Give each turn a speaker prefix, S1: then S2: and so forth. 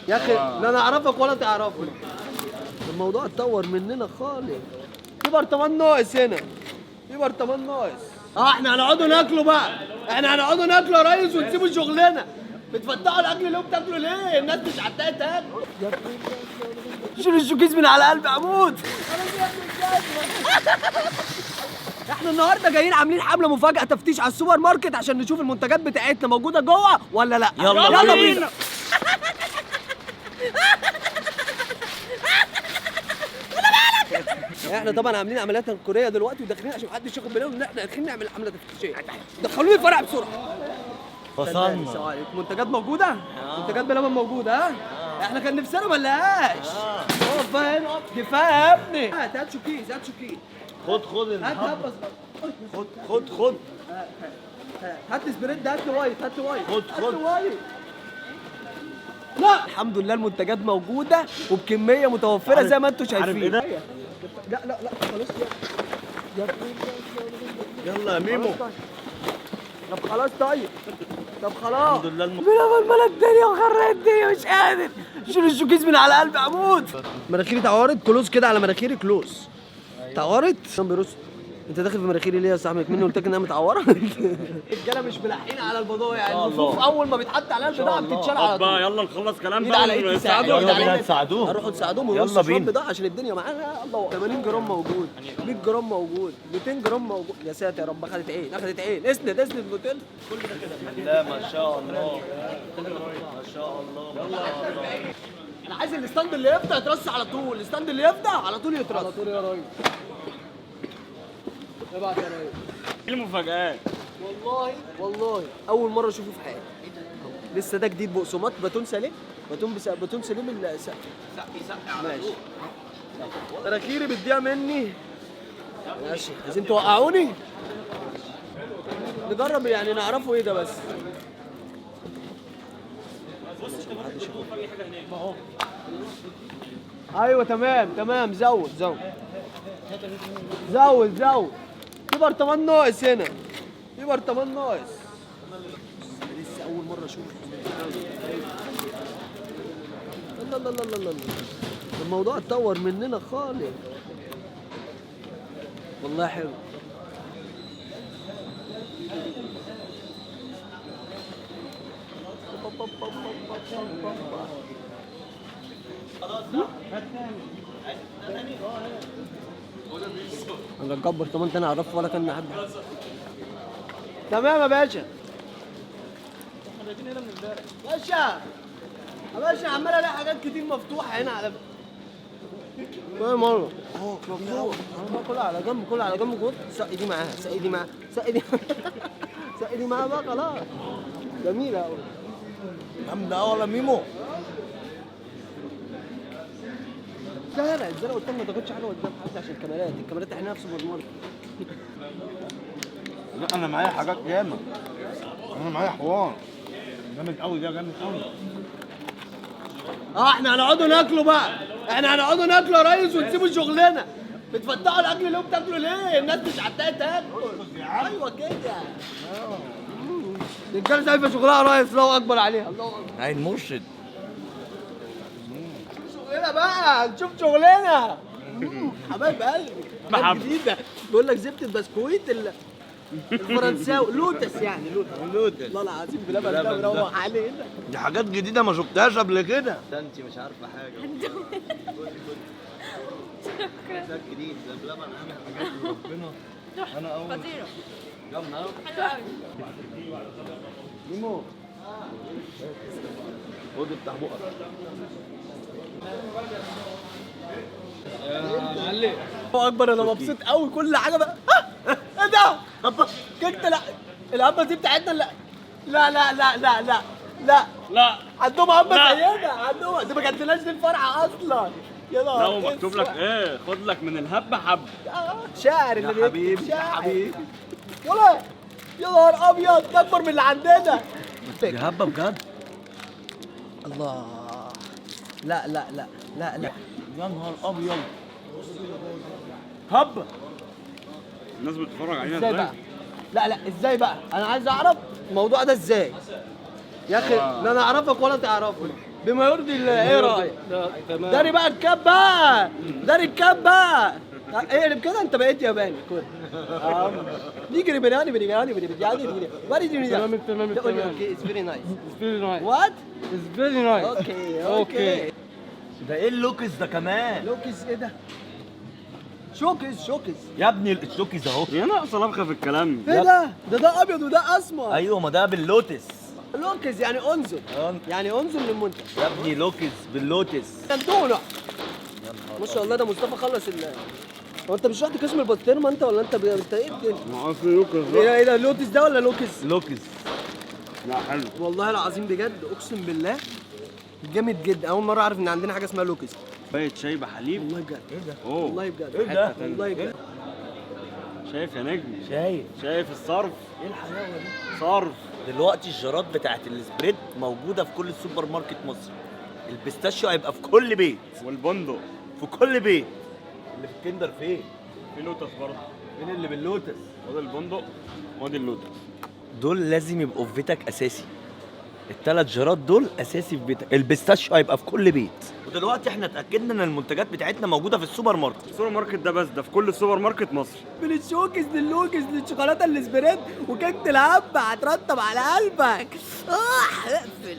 S1: يا اخي لا انا اعرفك ولا تعرفني. الموضوع اتطور مننا خالص. في برطمان ناقص هنا، في برطمان ناقص. احنا هنقعدوا ناكلوا بقى، احنا هنقعدوا ناكلوا يا ريس ونسيبوا شغلنا. بتفتحوا الاكل ليه وبتاكلوا ليه؟ الناس مش هتلاقي تاكل. شيل الشوكيز من على قلبي اموت. احنا النهارده جايين عاملين حمله مفاجاه تفتيش على السوبر ماركت عشان نشوف المنتجات بتاعتنا موجوده جوه ولا لا. يلا بينا. احنا طبعا عاملين عمليات تنكريه دلوقتي وداخلين عشان محدش ياخد باله ان احنا داخلين نعمل حمله تفتيشيه. دخلوني الفرع بسرعه.
S2: وصلنا.
S1: السلام عليكم. منتجات موجوده؟ منتجات بلبن موجوده ها؟ احنا كان نفسنا ما نلاقيهاش. اقف بقى هنا، كفايه يا ابني. هات شوكيز، هات شوكيز.
S2: خد
S1: هات بس.
S2: خد
S1: هات سبريد، هات وايت، هات وايت.
S2: خد.
S1: هات وايت. لا الحمد لله المنتجات موجوده وبكميه متوفره زي ما انتم شايفين.
S2: إيه ده؟
S1: لا خلاص
S2: يلا يا ميمو.
S1: طب خلاص طيب. طب خلاص.
S2: الحمد لله
S1: بلبن ملا الدنيا وخرق الدنيا مش قادر. شيل الشوكيز من على قلبي اموت. مناخيري اتعورت. كلوز كده على مناخيري كلوز. اتعورت؟ كان بيرص. انت داخل في مناخيري ليه يا صاحبي؟ مني قلت لك انها متعوره. الرجاله مش ملاحقين على البضايع، الرفوف اول ما بيتحط على البضاعه بتتشال على طول.
S2: يلا نخلص كلام
S1: ايد على ايد
S2: ونساعدهم.
S1: يلا بينا
S2: نساعدوهم.
S1: هنروحوا نساعدوهم
S2: يلا
S1: ونرصوا شويه
S2: بينا.
S1: بضاعه عشان الدنيا معانا. الله 80 جرام موجود، 100 جرام موجود، 200 جرام موجود. يا ساتر يا رب. اخدت عين، اخدت عين. اسند الاوتيل. كل ده كده.
S2: لا ما شاء الله. ما شاء الله.
S1: انا عايز الستاند اللي يفتح يترص على طول، الستاند اللي يفتح على طول يترص. على طول يا راجل. ابعت يا راجل.
S2: ايه المفاجآت؟
S1: والله اول مره اشوفه في حياتي. لسه ده جديد. بقسماط باتون سليم. باتون سليم السقي. ماشي. تراكيري بتضيع مني. ماشي. عايزين توقعوني؟ نجرب يعني نعرفه ايه ده بس. ايوه تمام. زود. في برطمان ناقص هنا، في برطمان ناقص. لسه اول مره اشوفه. الله. الموضوع اتطور مننا خالص. والله حلو. انا الجبر طب انت انا اعرفه ولا كان حد. تمام يا باشا. يا باشا عمال الاقي حاجات كتير مفتوحه هنا على كل مره. مفتوح. كلها على جنب جوه. سقي دي معاها. سقي دي معاها بقى خلاص. جميله قوي.
S2: جامدة ولا ميمو؟
S1: لا ازاي قلت لك ما تاخدش حاجه قدام حد عشان الكاميرات احنا في سوبر ماركت.
S2: لا انا معايا حاجات جامد. انا معايا حوار جامد قوي. ده جامد قوي.
S1: احنا هنقعدوا ناكلوا بقى، احنا هنقعدوا ناكلوا يا ريس ونسيبوا شغلنا. بتفتحوا الاكل ليه وبتاكلوا ليه؟ الناس مش هتلاقي تاكل. ايوه كده. الرجاله شايفه شغلها يا ريس. الله اكبر عليها. الله اكبر.
S2: عين مرشد.
S1: شغلنا بقى، نشوف شغلنا. حبايب قلبي. حاجات جديده. بيقول لك زبده البسكويت الفرنساوي لوتس يعني لوتس. والله العظيم بلبن ده مروح علينا.
S2: دي حاجات جديدة ما شفتهاش قبل كده.
S3: ده انت مش عارفه حاجه. ده جديد. ده بلبن عامل حاجات ربنا. انا اول
S4: خطيرة.
S3: جامده قوي.
S4: حلوة قوي.
S1: ميمو
S3: خد افتح بقك.
S1: الله اكبر. انا مبسوط قوي. كل حاجه بقى. ايه ده؟ كنت لا الهبه دي بتاعتنا. لا عندهم هبه زينا. عندهم دي ما جاتلناش دي الفرحه اصلا. يا نهار
S2: لو مكتوب لك ايه؟ خد لك من الهبة حب.
S1: شاعر اللي
S3: يا حبيبي يا
S1: شاعر.
S3: حبيبي.
S1: ولا يا نهار ابيض. ده اكبر من اللي عندنا.
S2: دي هبة بجد.
S1: الله. لا
S2: يا نهار ابيض. هبة. الناس بتتفرج علينا
S1: ازاي بقى؟ لا ازاي بقى؟ انا عايز اعرف الموضوع ده ازاي. يا اخي لا انا اعرفك ولا تعرفني. بما يرضي الله، ايه رايك؟
S4: تمام.
S1: داري بقى الكاب بقى، داري الكاب بقى. اقلب كده انت بقيت ياباني. كل نيجري بناني بريجاني بريجاني واري دي
S4: تمام تمام تمام.
S1: اوكي اتس فيري نايس.
S4: It's very nice.
S1: وات؟
S4: It's very nice.
S1: اوكي
S3: ده ايه اللوكس ده كمان؟
S1: لوكس ايه ده؟ شوكس
S3: يا ابني الشوكيز اهو.
S4: يا ناقصه لبخه في الكلام.
S1: ايه ده ابيض وده اسمر.
S3: ايوه ما ده باللوتس.
S1: لوكس يعني انظر، يعني انظر للمنتج.
S3: يا ابني لوكس باللوتس.
S1: انتونا ما شاء الله. ده مصطفى خلص هو انت مش رحت قسم البسطرمه انت ولا انت انت ايه الدنيا؟
S4: ما اصل لوكس
S1: ايه ده لوتس ده ولا لوكس؟
S3: لوكس.
S4: لا حلو.
S1: والله العظيم بجد اقسم بالله جامد جدا. اول مره اعرف ان عندنا حاجه اسمها لوكس.
S4: كوبايه شاي بحليب.
S1: والله بجد
S4: اوه
S1: والله بجد
S3: ايه ده؟
S1: والله بجد.
S4: شايف يا نجم؟
S3: شايف.
S4: شايف الصرف؟
S3: ايه الحلاوه دي؟
S4: صرف.
S3: دلوقتي الجرات بتاعت السبريد موجوده في كل السوبر ماركت مصر. البيستاشيو هيبقى في كل بيت.
S4: والبندق
S3: في كل بيت. اللي في الكندر فين؟
S4: في لوتس برضه.
S3: فين اللي باللوتس؟
S4: وادي البندق وادي اللوتس.
S3: دول لازم يبقوا في بيتك اساسي. الثلاث جرات دول اساسي في بيتك. البيستاشيو هيبقى في كل بيت. ودلوقتي احنا اتاكدنا ان المنتجات بتاعتنا موجوده في السوبر ماركت.
S4: السوبر ماركت ده بس ده في كل السوبر ماركت مصر.
S1: من الشوكس للوكس للشوكولاته السبريد وكيكه الهبه هترطب على قلبك. اقفل.